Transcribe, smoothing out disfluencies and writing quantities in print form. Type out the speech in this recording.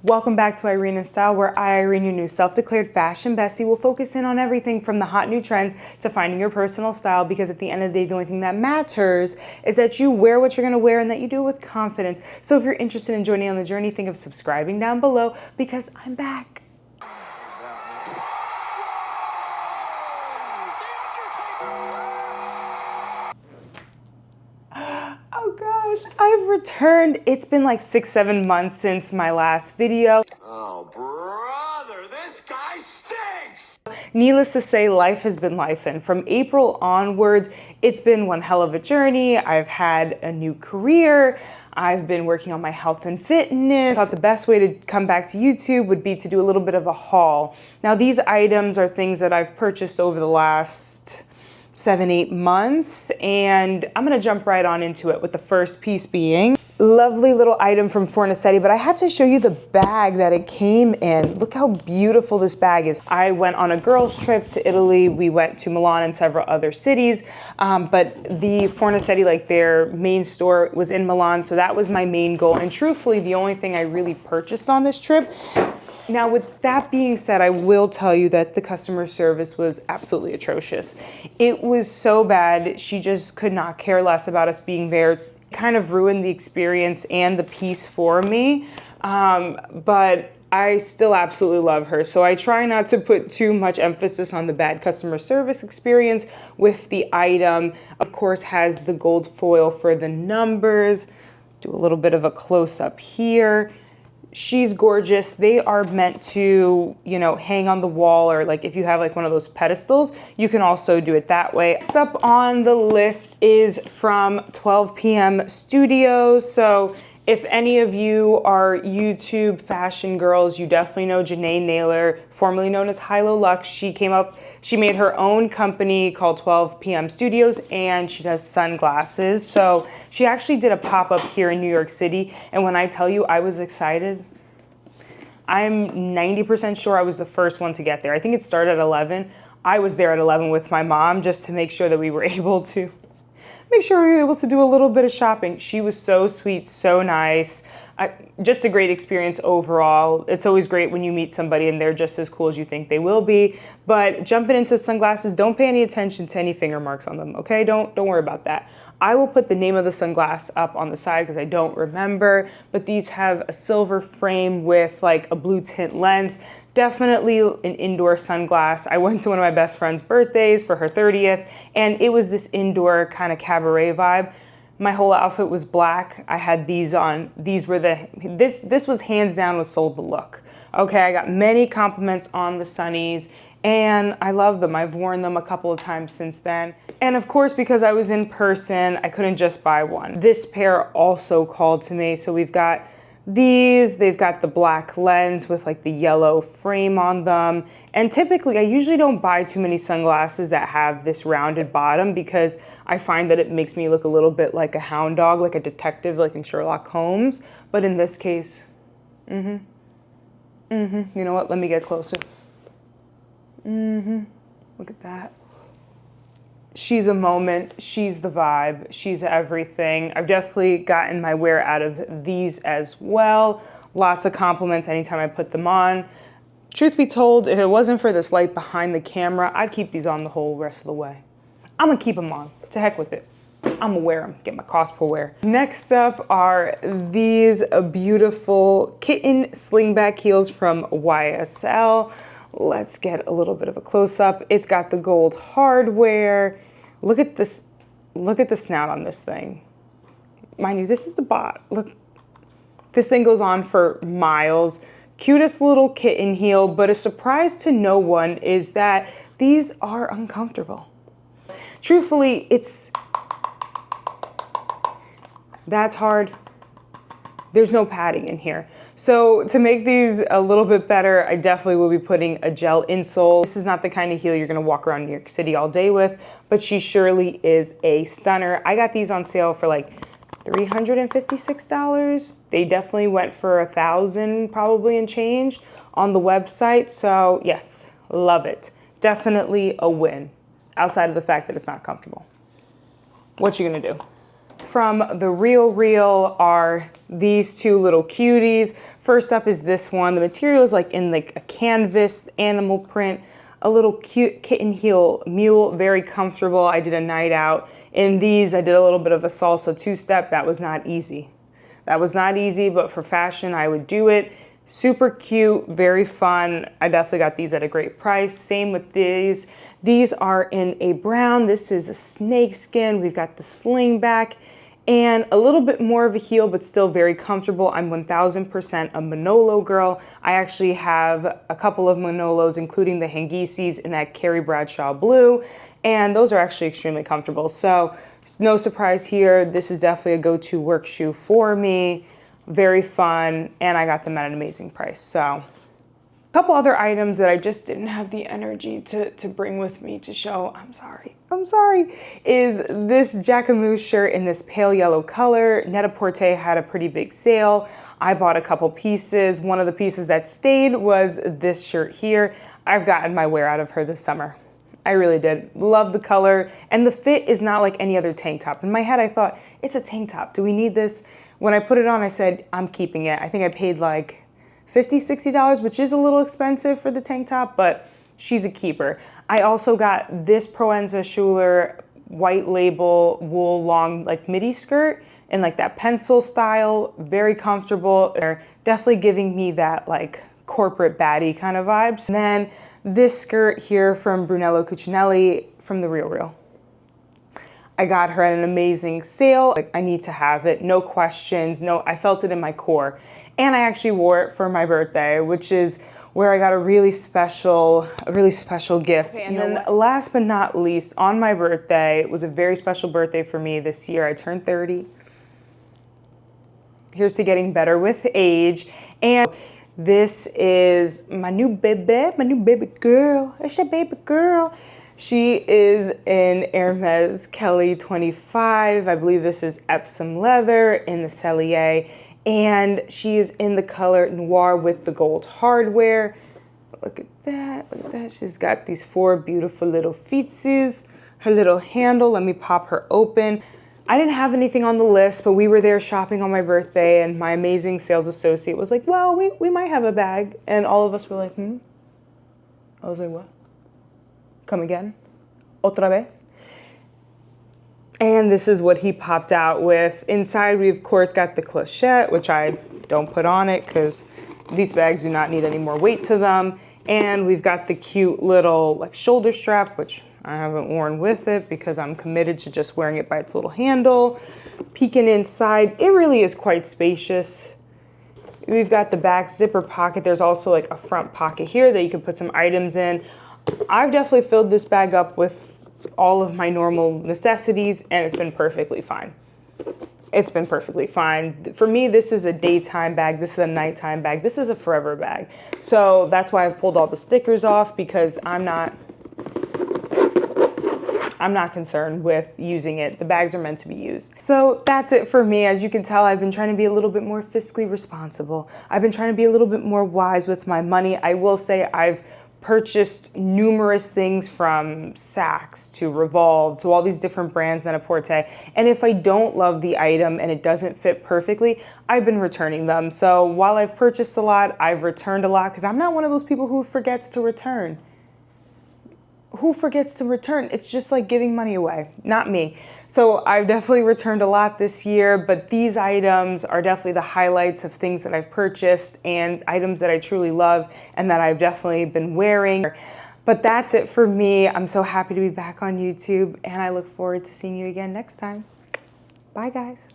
Welcome back to Irene in Style, where I, Irene, your new self-declared fashion bestie, will focus in on everything from the hot new trends to finding your personal style, because at the end of the day, the only thing that matters is that you wear what you're gonna wear and that you do it with confidence. So if you're interested in joining on the journey, think of subscribing down below, because I'm back. Oh gosh, I've returned. It's been like 6-7 months since my last video. Oh, brother, this guy stinks! Needless to say, life has been life, and from April onwards, it's been one hell of a journey. I've had a new career. I've been working on my health and fitness. I thought the best way to come back to YouTube would be to do a little bit of a haul. Now, these items are things that I've purchased over the last 7-8 months, and I'm gonna jump right on into it with the first piece being lovely little item from Fornasetti, but I had to show you the bag that it came in. Look how beautiful this bag is. I went on a girls trip to Italy. We went to Milan and several other cities, but the Fornasetti, like their main store, was in Milan, so that was my main goal, and truthfully the only thing I really purchased on this trip. Now, with that being said, I will tell you that the customer service was absolutely atrocious. It was so bad. She just could not care less about us being there. Kind of ruined the experience and the piece for me. But I still absolutely love her. So I try not to put too much emphasis on the bad customer service experience with the item. Of course, has the gold foil for the numbers. Do a little bit of a close-up here. She's gorgeous. They are meant to, you know, hang on the wall, or like if you have like one of those pedestals, you can also do it that way. Next up on the list is from 12 PM Studios. So if any of you are YouTube fashion girls, you definitely know Janae Naylor, formerly known as Hilo Lux. She made her own company called 12 PM Studios, and she does sunglasses. So she actually did a pop-up here in New York City, and when I tell you I was excited, I'm 90% sure I was the first one to get there. I think it started at 11. I was there at 11 with my mom just to make sure that we were able to do a little bit of shopping. She was so sweet, so nice. Just a great experience overall. It's always great when you meet somebody and they're just as cool as you think they will be. But jumping into sunglasses, don't pay any attention to any finger marks on them, okay? Don't worry about that. I will put the name of the sunglass up on the side because I don't remember, but these have a silver frame with like a blue tint lens. Definitely an indoor sunglass. I went to one of my best friend's birthdays for her 30th, and it was this indoor kind of cabaret vibe. My whole outfit was black. I had these on. These were this was hands down what sold the look. Okay, I got many compliments on the sunnies, and I love them. I've worn them a couple of times since then. And of course, because I was in person, I couldn't just buy one. This pair also called to me. So we've got these, they've got the black lens with like the yellow frame on them. And typically I usually don't buy too many sunglasses that have this rounded bottom, because I find that it makes me look a little bit like a hound dog, like a detective, like in Sherlock Holmes. But in this case, you know what, let me get closer. Look at that. She's a moment, she's the vibe, she's everything. I've definitely gotten my wear out of these as well. Lots of compliments anytime I put them on. Truth be told, if it wasn't for this light behind the camera, I'd keep these on the whole rest of the way. I'm gonna keep them on, to heck with it. I'm gonna wear them, get my cost per wear. Next up are these beautiful kitten slingback heels from YSL. Let's get a little bit of a close-up. It's got the gold hardware. Look at this, look at the snout on this thing. Mind you, this is the bot. Look, this thing goes on for miles. Cutest little kitten heel, but a surprise to no one is that these are uncomfortable. Truthfully, that's hard. There's no padding in here. So to make these a little bit better, I definitely will be putting a gel insole. This is not the kind of heel you're gonna walk around New York City all day with, but she surely is a stunner. I got these on sale for like $356. They definitely went for $1,000 probably and change on the website. So yes, love it. Definitely a win, outside of the fact that it's not comfortable. What you gonna do? From the Real are these two little cuties. First up is this one. The material is like in like a canvas animal print, a little cute kitten heel mule, very comfortable. I did a night out in these. I did a little bit of a salsa two-step. That was not easy. That was not easy, but for fashion, I would do it. Super cute, very fun. I definitely got these at a great price. Same with these. These are in a brown. This is a snake skin. We've got the sling back and a little bit more of a heel, but still very comfortable. I'm 1000% a Manolo girl. I actually have a couple of Manolos, including the Hangisis in that Carrie Bradshaw blue, and those are actually extremely comfortable. So no surprise here. This is definitely a go-to work shoe for me. Very fun, and I got them at an amazing price. So a couple other items that I just didn't have the energy to bring with me to show, I'm sorry, is this JACQUEMUS shirt in this pale yellow color. Net-a-Porter had a pretty big sale. I bought a couple pieces. One of the pieces that stayed was this shirt here. I've gotten my wear out of her this summer. I really did. Love the color, and the fit is not like any other tank top. In my head, I thought, it's a tank top. Do we need this? When I put it on, I said, I'm keeping it. I think I paid like $50, $60, which is a little expensive for the tank top, but she's a keeper. I also got this Proenza Schuler white label wool long like midi skirt in like that pencil style, very comfortable. They're definitely giving me that like corporate baddie kind of vibes. And then this skirt here from Brunello Cucinelli from the Real. I got her at an amazing sale. Like, I need to have it, no questions. No, I felt it in my core. And I actually wore it for my birthday, which is where I got a really special gift. Okay, and then last but not least, on my birthday, it was a very special birthday for me this year. I turned 30. Here's to getting better with age. And this is my new baby girl. It's your baby girl. She is in Hermes Kelly 25. I believe this is Epsom leather in the Cellier. And she is in the color noir with the gold hardware. Look at that, look at that. She's got these 4 beautiful little feetsies. Her little handle, let me pop her open. I didn't have anything on the list, but we were there shopping on my birthday, and my amazing sales associate was like, well, we might have a bag. And all of us were like, I was like, what? Come again? Otra vez? And this is what he popped out with. Inside, we of course got the clochette, which I don't put on it because these bags do not need any more weight to them. And we've got the cute little like shoulder strap, which I haven't worn with it because I'm committed to just wearing it by its little handle. Peeking inside, it really is quite spacious. We've got the back zipper pocket. There's also like a front pocket here that you can put some items in. I've definitely filled this bag up with all of my normal necessities, and it's been perfectly fine. It's been perfectly fine. For me, this is a daytime bag. This is a nighttime bag. This is a forever bag. So that's why I've pulled all the stickers off, because I'm not concerned with using it. The bags are meant to be used. So that's it for me. As you can tell, I've been trying to be a little bit more fiscally responsible. I've been trying to be a little bit more wise with my money. I will say I've purchased numerous things from Saks to Revolve to all these different brands Net-a-Porter. And if I don't love the item and it doesn't fit perfectly, I've been returning them. So while I've purchased a lot, I've returned a lot because I'm not one of those people who forgets to return. Who forgets to return? It's just like giving money away, not me. So I've definitely returned a lot this year, but these items are definitely the highlights of things that I've purchased and items that I truly love and that I've definitely been wearing. But that's it for me. I'm so happy to be back on YouTube, and I look forward to seeing you again next time. Bye, guys.